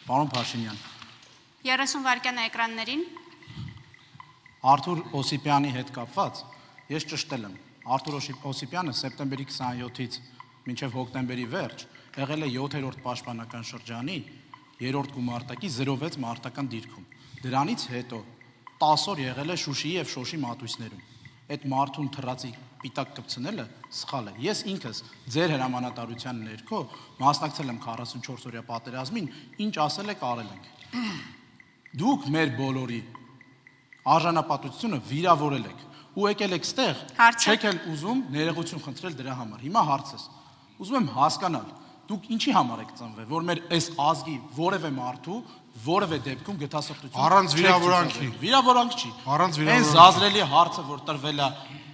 Պարոն Փաշինյան, 30 վայրկյան էկրաններին։ Արթուր Օսիպյանի հետ կապված ես ճշտել եմ։ Արթուր Օսիպյանը սեպտեմբերի 27-ից մինչև հոկտեմբերի վերջ եղել է 7-րդ պաշտպանական շրջանի 3-րդ գումարտակի 06 մարտական դիրքում։ Դրանից հետո 10 օր եղել է Շուշիի եւ Շոշի մատույցներում։ Այդ մարդուն թռածի պիտակ կպցնելը սխալ է։ Ես ինքս ձեր հրամանատարության ներքո մասնակցել եմ 44 օրյա պատերազմին, ինչ ասել եք արել ենք։ Դուք մեր բոլորի արժանապատվությունը վիրավորել եք ու եկել եք ստեղ, չեք էլ ուզում ներողություն խնդրել դրա համար։ Հիմա հարցս։ Ուզում եմ հասկանալ, դուք ինչի համար եք ծնվել, որ մեր այս ազգի որևէ մարդու որևէ դեպքում գտասրտություն առանց վիրավորանքի։ Վիրավորանք չի։ Առանց Այն վիրավորանքի։ զազրելի հարցը, որ տրվել է,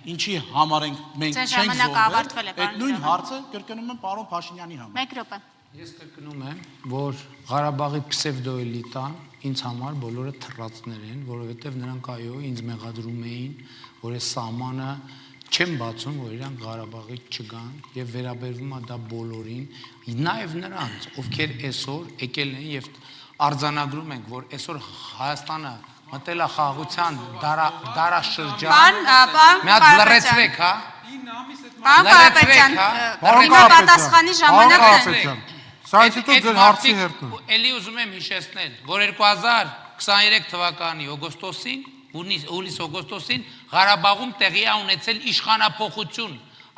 ինչի համար ենք մենք Ձեր չենք ժամանակը ավարտվել է, զոհվել, այդ նույն հարցը կրկնում եմ պարոն Փաշինյանի համար։ 1 րոպե։ Ես կրկնում եմ, որ Ղարաբաղի պսևդոէլիտան ինձ համար բոլորը թռածներ են, որովհետև նրանք այո ինձ մեղադրում էին, որ այս սահմանը չեմ բացում, որ իրանք Ղարաբաղից չգան եւ վերաբերվում է դա բոլորին, նաեւ նրանց, ովքեր այսօր եկել են եւ արձանագրում ենք, որ այսօր Հայաստանը մտել է խաղաղության դարաշրջան։ Մի հատ լրացրեք, հա։ Պարոն Կարապետյան, հիմա պատասխանի ժամանակն է։ Սա հետո ձեր հարցի հերթն է։ Էլի ուզում եմ հիշեցնել, որ 2023 թվականի օգոստոսին, հուլիս-օգոստոսին Ղարաբաղում տեղի է ունեցել իշխանափոխություն,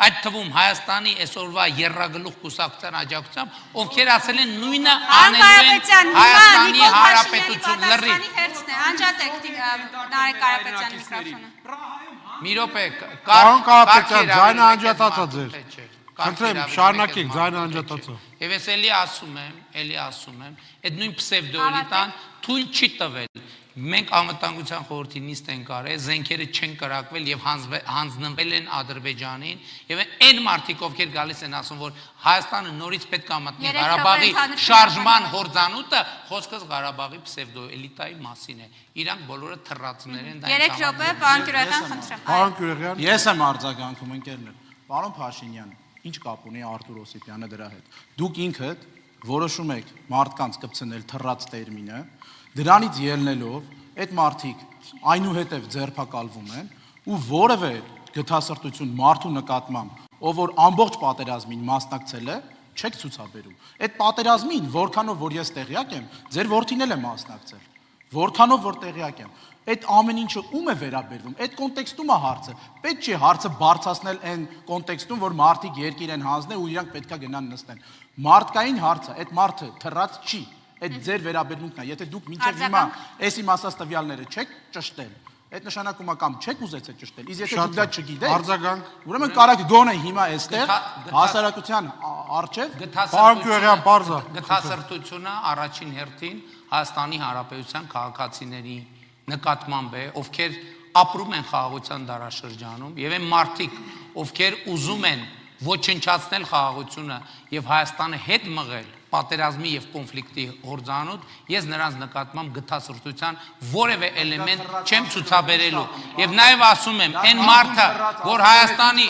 այդ թվում Հայաստանի այսօրվա եռագլուխ կուսակցության աջակցությամբ, ովքեր ասել են նույնը անելու են Հայաստանի Հանրապետություն լրի։ Անջատեք Նարեկ Կարապետյան միկրոֆոնը։ Մի րոպե, Պարոն Կարապետյան, ձայնը անջատած է ձեր։ Խնդրեմ, շարունակեք, ձայնը անջատած է։ Եվ ես էլի ասում եմ, այդ նույն պսևդոէլիտան թույլ չի տվել։ Մենք անվտանգության խորհրդի նիստ ենք արել, զենքերը չեն կրակվել եւ հանձնվել են Ադրբեջանին եւ այն մարդիկ ովքեր գալիս են ասում որ Հայաստանը նորից պետք է մտնի Ղարաբաղի շարժման հորձանուտը, խոսքս Ղարաբաղի պսևդոէլիտայի մասին է։ Իրանք բոլորը թռածներ են դա։ 3 րոպե, պարոն Կյուրեղյան, խնդրեմ։ Պարոն Կյուրեղյան։ Ես եմ արձագանքում ընկերներ։ Պարոն Փաշինյան, ինչ կապ ունի Արթուր Օսիպյանը դրա հետ։ Դուք ինքդ որոշում եք մարդկանց կպցնել թռած տերմինը, դրանից ելնելով այդ մարդիկ այնուհետև ձերբակալվում են ու որևէ գթասրտություն մարդու նկատմամբ, ով որ ամբողջ պատերազմին մասնակցել է, չեք ցուցաբերում։ Այդ պատերազմին, որքանով որ ես տեղյակ եմ, ձեր որդին էլ է մասնակցել։ Որքանով որ տեղյակ եմ, այդ ամեն ինչը ում է վերաբերվում, այդ կոնտեքստում է հարցը։ Պետք չի հարցը բարձրացնել այն կոնտեքստում, որ մարդիկ երկիր են հանձնել ու իրանք պետքա գնան նստեն։ Մարդկային հարցը, այդ մարդը թռած չի։ Այդ ձեր վերաբերմունքն է, եթե դուք մինչև հիմա այս իմ ասած տվյալները չեք ճշտել, այդ նշանակում է կամ չեք ուզեցել ճշտել, իսկ եթե դուք դա չգիտեք, արձագանք, ուրեմն կարաք գոնե հիմա այստեղ հասարակության առջև Պարոն Կյուրեղյան, բարձա։ Գթասրտությունը առաջին հերթին Հայաստանի Հանրապետության քաղաքացիների նկատմամբ է, ովքեր ապրում են խաղաղության դարաշրջանում եւ այն մարդիկ, ովքեր ուզում են ոչնչացնել խաղաղությունը եւ Հայաստանը հետ մղել պատերազմի եւ կոնֆլիկտի հորձանուտ, ես նրանց նկատմամբ գթասրտության որևէ էլեմենտ չեմ ցուցաբերելու եւ նաեւ ասում եմ այն մարդը, որ Հայաստանի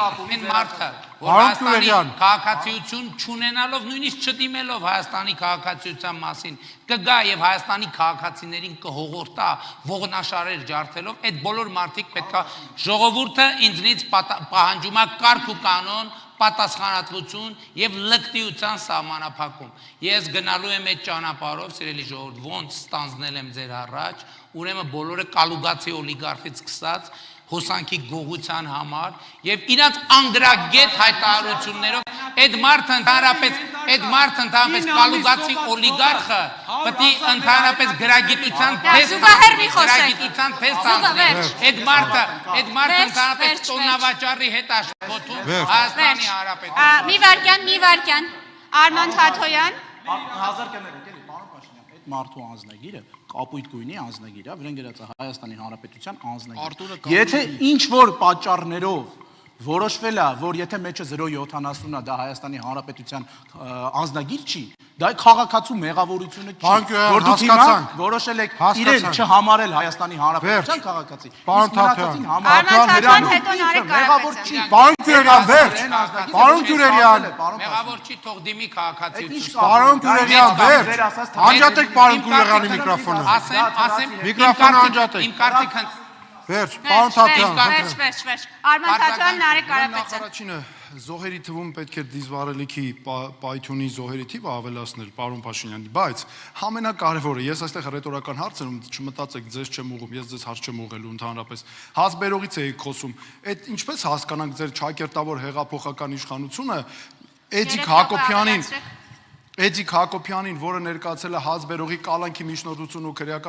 քաղաքացիություն չունենալով, նույնիսկ չդիմելով Հայաստանի քաղաքացիության մասին, կգա եւ Հայաստանի քաղաքացիներին կհողորտա ողնաշարեր ջարդելով, այդ բոլոր մարդիկ պետքա ժողովուրդը ինձնից պահանջում է կարգ ու կանոն պատասխանատվություն եւ լկտիության սահմանափակում։ Ես գնալու եմ այդ ճանապարհով, սիրելի ժողովուրդ, ոնց ստանձնել եմ ձեր առաջ, ուրեմն բոլորը կալուգացի օլիգարխից սկսած հոսանքի գողության համար եւ իրանց անգրագետ հայտարարություններով այդ մարդը ընդհանրապես կալուգացի օլիգարխը պետք է ընդհանրապես գրագիտության թեստ անցներ։ Այդ մարդը ընդհանրապես տոնավաճառի հետ աշխատում Հայաստանի Հանրապետություն։ Մի վարքյան, Արման Թաթոյան։ 1000 կներեք, էլի, պարոն Փաշինյան, այդ մարդու անձնագիրը կապույտ գույնի անձնագիր է, վրան գրած է Հայաստանի Հանրապետության անձնագիր։ Եթե ինչ որ պատճառներով որոշվել է, որ եթե մեջը 0.70-ն է, դա Հայաստանի Հանրապետության անձնագիր չի, դա քաղաքացու մեղավորությունը չի, Պարոն Գյուղյան, որ դուք հիմա հասկացանք։ որոշել եք Հասկացանք։ իրեն չհամարել Հայաստանի Հանրապետության Վերջ։ քաղաքացի։ Պարոն իսկ մնացածին Թաթյան, համարել։ Արման Թաթյան, Նրան հետո Նարեկ մեղավոր Կարապետյան։ չի։ Պարոն Գյուրերյան, վերջ։ Պարոն Գյուրերյան, Մեղավոր չի թող դիմի քաղաքացիություն։ Պարոն Գյուրերյան, վերջ։ Անջատեք պարոն Գյուրերյանի միկրոֆոնը։ Ասեմ, Միկրոֆոնը անջատեք։ Իմ կարտիքը Վերջ, պարոն Թաթյան։ Վերջ։ Արման Թաթյան, Նարեկ Կարապետյան։ Առաջինը զոհերի թվում պետք է դիզվառելիքի պայթյունի զոհերի թիվը ավելացնել, պարոն Փաշինյան, բայց ամենակարևորը, ես այստեղ ռետորական հարց եմ, չմտածեք, ձեզ չեմ ուղղում, ես ձեզ հարց չեմ ուղղելու ընդհանրապես։ Հասբերողից էի խոսում։ Այդ ինչպես հասկանանք ձեր ճակերտավոր հեղափոխական իշխանությունը Էդիկ Հակոբյանին, որը ներկայացել է Հասբերողի կալանքի միջնորդություն ու քրեական